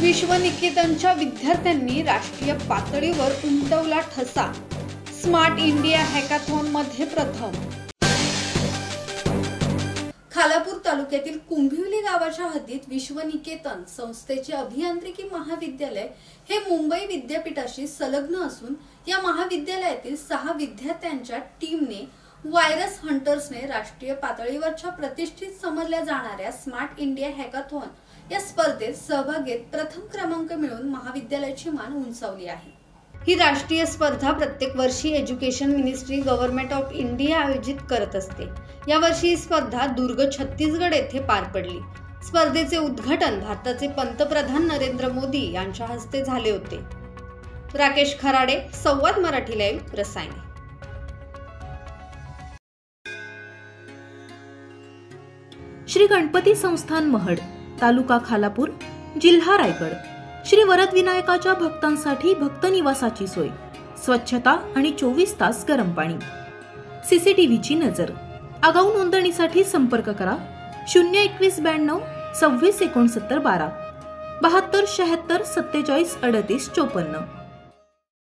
विश्वनिकेतनच्या विद्यार्थ्यांनी राष्ट्रीय पातळीवर उमटवला ठसा। स्मार्ट इंडिया हॅकाथॉन मध्ये प्रथम। खालापूर तालुक्यातील कुंभिवली गावाच्या हद्दीत विश्वनिकेतन संस्थेचे अभियांत्रिकी महाविद्यालय हे मुंबई विद्यापीठाशी संलग्न असून या महाविद्यालयातील 6 विद्यार्थ्यांच्या टीमने व्हायरस हंटर्सने राष्ट्रीय पातळीवरच्या प्रतिष्ठित समजल्या जाणाऱ्या स्मार्ट इंडिया हॅकाथॉन या स्पर्धेत सहभाग घेत प्रथम क्रमांक मिळवून महाविद्यालयाची मान उंचावली आहे। ही राष्ट्रीय स्पर्धा प्रत्येक वर्षी education ministry government of India आयोजित करत असते। यावर्षी ही स्पर्धा दुर्ग छत्तीसगड येथे पार पडली। स्पर्धेचे उद्घाटन भारताचे पंतप्रधान नरेंद्र मोदी यांच्या हस्ते झाले होते। राकेश खराडे, संवाद मराठी लाईव्ह, रसायने। श्री गणपती संस्थान महड, तालुका खालापूर, जिल्हा रायगड। श्री वरद विनायकाच्या भक्तांसाठी भक्त निवासाची सोय, स्वच्छता आणि 24 तास गरम पाणी, सीसीटीव्हीची नजर। आगाऊ नोंदणीसाठी संपर्क करा 02192 26 69 12 72 76 47 38 54।